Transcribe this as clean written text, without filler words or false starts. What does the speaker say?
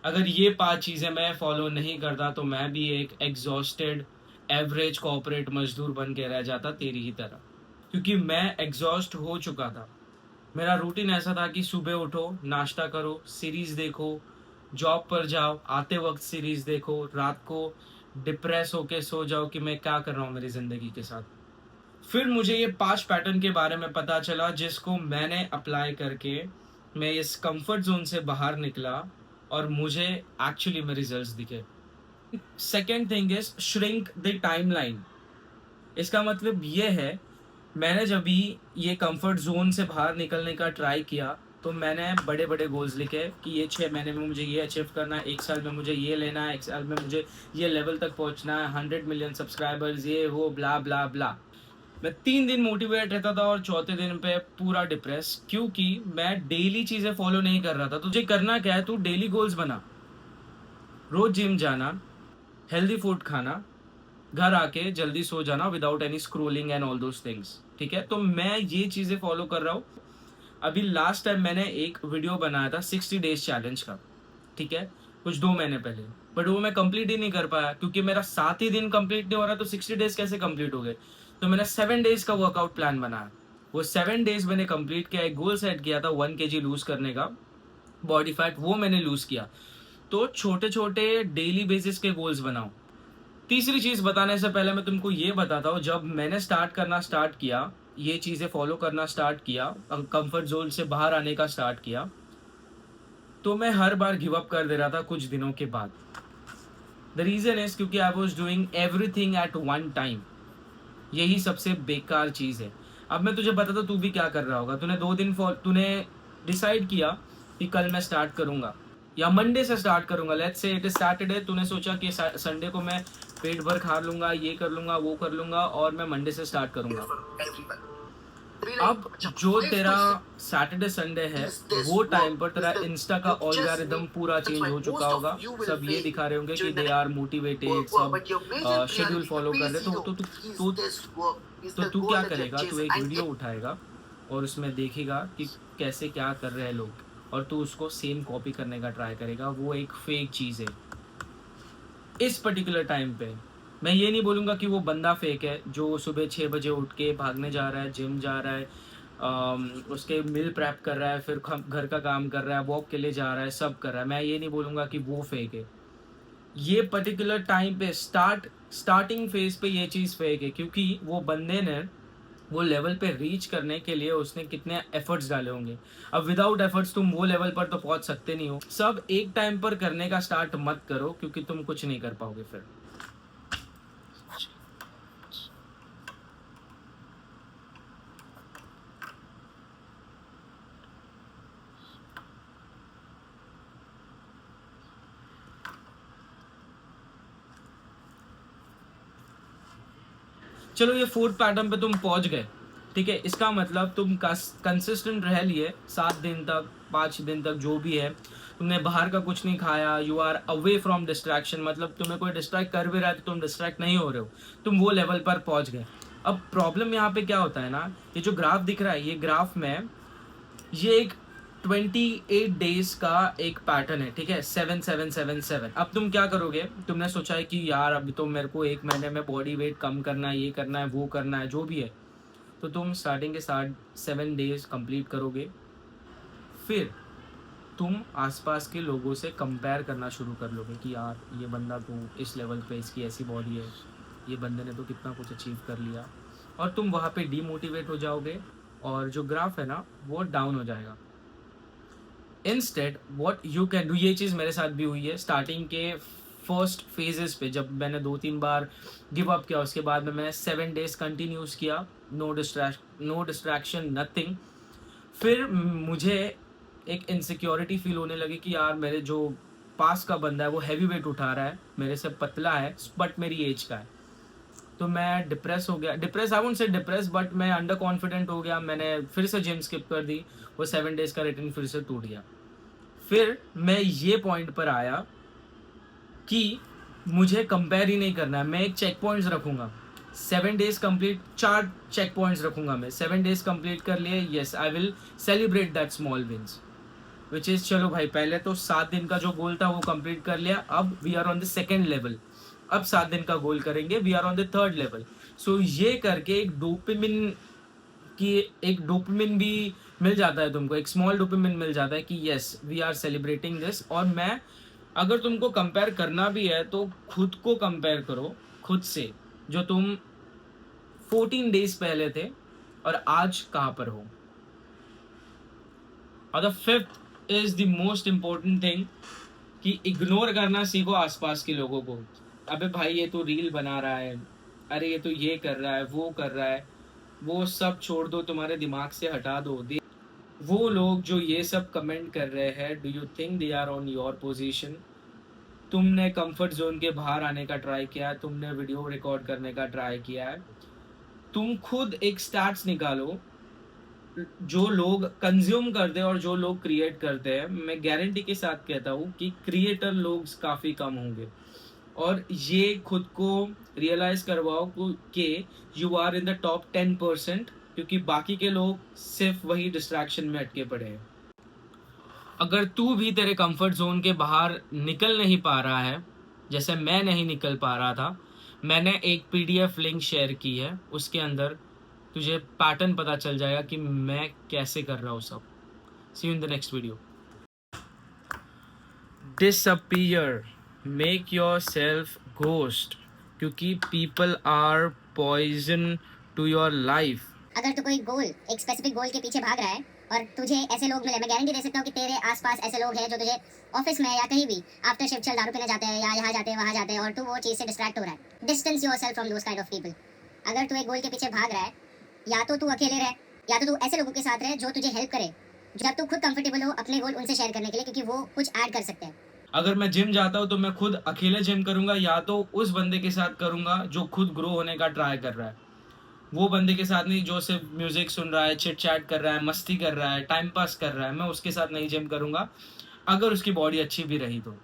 अगर ये 5 चीज़ें मैं फॉलो नहीं करता तो मैं भी एक एग्जॉस्टेड एवरेज कॉर्पोरेट मजदूर बन के रह जाता तेरी ही तरह, क्योंकि मैं एग्जॉस्ट हो चुका था। मेरा रूटीन ऐसा था कि सुबह उठो, नाश्ता करो, सीरीज देखो, जॉब पर जाओ, आते वक्त सीरीज देखो, रात को डिप्रेस होके सो जाओ कि मैं क्या कर रहा हूँ मेरी जिंदगी के साथ। फिर मुझे ये 5 पैटर्न के बारे में पता चला जिसको मैंने अप्लाई करके मैं इस कंफर्ट जोन से बाहर निकला और मुझे एक्चुअली में रिजल्ट्स दिखे। Second thing is shrink the timeline. इसका मतलब ये है, मैंने जब भी ये कंफर्ट जोन से बाहर निकलने का ट्राई किया तो मैंने बड़े बड़े गोल्स लिखे कि ये 6 महीने में मुझे ये अचीव करना है, 1 साल में मुझे ये लेना है, 1 साल में मुझे ये लेवल तक पहुंचना है, 100 मिलियन सब्सक्राइबर्स, ये वो ब्ला ब्ला ब्ला। मैं 3 दिन मोटिवेट रहता था और चौथे दिन पे पूरा डिप्रेस, क्योंकि मैं डेली चीजें फॉलो नहीं कर रहा था। तुझे करना क्या है, तू डेली गोल्स बना, रोज जिम जाना, हेल्दी फूड खाना, घर आके जल्दी सो जाना without any scrolling and all those things. ठीक है, तो मैं ये चीजें फॉलो कर रहा हूँ। अभी लास्ट टाइम मैंने एक वीडियो बनाया था 60 डेज चैलेंज का, ठीक है, कुछ 2 महीने पहले, बट वो मैं कंप्लीट ही नहीं कर पाया क्योंकि मेरा 7 ही दिन कंप्लीट नहीं हो रहा, तो 60 डेज कैसे कंप्लीट हो गए। तो मैंने 7 डेज का वर्कआउट प्लान बनाया, वो 7 डेज मैंने कंप्लीट किया। एक गोल सेट किया था 1 kg लूज करने का बॉडी फैट, वो मैंने लूज किया। तो छोटे छोटे डेली बेसिस के गोल्स बनाओ। तीसरी चीज बताने से पहले मैं तुमको ये बताता हूँ, जब मैंने स्टार्ट किया, ये चीजें फॉलो करना स्टार्ट किया, कंफर्ट जोन से बाहर आने का स्टार्ट किया, तो मैं हर बार गिव अप कर दे रहा था कुछ दिनों के बाद। द रीजन इज क्योंकि I was doing everything at one time. यही सबसे बेकार चीज है। अब मैं तुझे बताता, तू भी क्या कर रहा होगा। तूने डिसाइड किया कि कल मैं स्टार्ट करूंगा या मंडे से स्टार्ट करूंगा, let's say it is Saturday. तूने सोचा कि संडे को मैं पेट भर खा लूंगा, ये कर लूंगा, वो कर लूंगा, और मैं मंडे से स्टार्ट करूंगा। अब जो तेरा सैटरडे संडे है, वो टाइम पर तेरा इंस्टा का ऑलगोरिदम पूरा चेंज हो चुका होगा। सब ये दिखा रहे होंगे कि दे आर मोटिवेटेड, सब शेड्यूल फॉलो कर रहे। तो तू क्या करेगा, तू एक वीडियो उठाएगा और उसमें देखेगा कि कैसे क्या कर रहे हैं लोग, और तू उसको सेम कॉपी करने का ट्राई करेगा। वो एक फेक चीज़ है इस पर्टिकुलर टाइम पे। मैं ये नहीं बोलूँगा कि वो बंदा फेक है जो सुबह 6 बजे उठ के भागने जा रहा है, जिम जा रहा है, उसके मील प्रेप कर रहा है, फिर घर का काम कर रहा है, वॉक के लिए जा रहा है, सब कर रहा है। मैं ये नहीं बोलूँगा कि वो फेक है। ये पर्टिकुलर टाइम पे स्टार्टिंग फेज पे ये चीज़ फेक है, क्योंकि वो बंदे ने वो लेवल पे रीच करने के लिए उसने कितने एफर्ट्स डाले होंगे। अब विदाउट एफर्ट्स तुम वो लेवल पर तो पहुंच सकते नहीं हो। सब एक टाइम पर करने का स्टार्ट मत करो, क्योंकि तुम कुछ नहीं कर पाओगे फिर। चलो, ये 4th पैटर्न पे तुम पहुंच गए, ठीक है। इसका मतलब तुम कंसिस्टेंट रह लिए 7 दिन तक, 5 दिन तक, जो भी है। तुमने बाहर का कुछ नहीं खाया, you are away from distraction, मतलब तुम्हें कोई डिस्ट्रैक्ट कर भी रहा है तो तुम डिस्ट्रैक्ट नहीं हो रहे हो, तुम वो लेवल पर पहुंच गए। अब प्रॉब्लम यहाँ पे क्या होता है ना, ये जो ग्राफ दिख रहा है, ये ग्राफ में ये एक 28 डेज का एक पैटर्न है, ठीक है, 7 7 7 7। अब तुम क्या करोगे, तुमने सोचा है कि यार अभी तो मेरे को 1 महीने में बॉडी वेट कम करना है, ये करना है, वो करना है, जो भी है। तो तुम स्टार्टिंग के 7 डेज कंप्लीट करोगे, फिर तुम आसपास के लोगों से कंपेयर करना शुरू कर लोगे कि यार ये बंदा तो इस लेवल पे, इसकी ऐसी बॉडी है, ये बंदे ने तो कितना कुछ अचीव कर लिया, और तुम वहाँ पे डीमोटिवेट हो जाओगे और जो ग्राफ है ना वो डाउन हो जाएगा। Instead what you can do, ये चीज़ मेरे साथ भी हुई है स्टार्टिंग के फर्स्ट फेजेस पे। जब मैंने 2-3 बार गिव अप किया, उसके बाद में मैंने 7 डेज कंटिन्यूस किया, नो डिस्ट्रैक्शन, नथिंग। फिर मुझे एक इनसिक्योरिटी फील होने लगी कि यार मेरे जो पास का बंदा है वो हैवी वेट उठा रहा है, मेरे से पतला है, बट मेरी एज का है। तो मैं डिप्रेस हो गया, I won't say depress, but मैं अंडर कॉन्फिडेंट हो गया। मैंने फिर से जिम स्किप कर दी, वो 7 डेज का रूटीन फिर से टूट गया। फिर मैं ये पॉइंट पर आया कि मुझे कंपेयर ही नहीं करना है, मैं एक चेक पॉइंट्स रखूंगा। 7 डेज कंप्लीट, 4 चेक पॉइंट्स रखूंगा मैं। 7 डेज कंप्लीट कर लिए, yes I will celebrate that small wins. Which is चलो भाई पहले तो 7 दिन का जो गोल था वो कंप्लीट कर लिया, अब we are on the second level, अब 7 दिन का गोल करेंगे, we are on the third level. So ये करके एक डोपामिन भी मिल जाता है तुमको, एक स्मॉल डोपामिन मिल जाता है कि yes we are celebrating this. और मैं, अगर तुमको कंपेयर करना भी है तो खुद को कंपेयर करो खुद से, जो तुम 14 डेज पहले थे और आज कहाँ पर हो। और the fifth is the most important thing कि इग्नोर करना सीखो आसपास के लोगों को। अबे भाई ये तो रील बना रहा है, अरे ये तो ये कर रहा है, वो कर रहा है, वो सब छोड़ दो, तुम्हारे दिमाग से हटा दो। वो लोग जो ये सब कमेंट कर रहे हैं, do you think they are on your position? तुमने कंफर्ट जोन के बाहर आने का ट्राई किया है, तुमने वीडियो रिकॉर्ड करने का ट्राई किया है, तुम खुद एक स्टैट्स निकालो जो लोग कंज्यूम करते हैं और जो लोग क्रिएट करते हैं। मैं गारंटी के साथ कहता हूँ कि क्रिएटर लोग काफ़ी कम होंगे। और ये खुद को रियलाइज करवाओ कि you are in the top 10%, क्योंकि बाकी के लोग सिर्फ वही डिस्ट्रैक्शन में अटके पड़े हैं। अगर तू भी तेरे कंफर्ट जोन के बाहर निकल नहीं पा रहा है, जैसे मैं नहीं निकल पा रहा था, मैंने एक पीडीएफ लिंक शेयर की है, उसके अंदर तुझे पैटर्न पता चल जाएगा कि मैं कैसे कर रहा हूँ सब। See you in the next video. Disappear, make yourself ghost, क्योंकि people are poison to your life. अगर तू कोई गोल, एक स्पेसिफिक गोल के पीछे भाग रहा है और तुझे ऐसे लोग मिले, मैं गारंटी दे सकता हूँ कि तेरे आसपास ऐसे लोग हैं जो तुझे ऑफिस में या कहीं भी आफ्टर शिफ्ट चल दारू पीने जाते हैं या यहाँ जाते हैं वहाँ जाते हैं और तू वो चीज़ से डिस्ट्रैक्ट हो रहा है। Distance yourself from those kind of people. अगर तू एक गोल के पीछे भाग रहा है, या तो तू अकेले रहे या तो तू ऐसे लोगों के साथ रहे जो तुझे हेल्प करे, जब तू खुद कंफर्टेबल हो अपने गोल उनसे शेयर करने के लिए, क्योंकि वो कुछ ऐड कर सकते हैं। अगर मैं जिम जाता हूँ तो मैं खुद अकेले जिम करूंगा, या तो उस बंदे के साथ करूंगा जो खुद ग्रो होने का ट्राई कर रहा है। वो बंदे के साथ नहीं जो सिर्फ म्यूजिक सुन रहा है, चिट चैट कर रहा है, मस्ती कर रहा है, टाइम पास कर रहा है, मैं उसके साथ नहीं जिम करूंगा, अगर उसकी बॉडी अच्छी भी रही तो।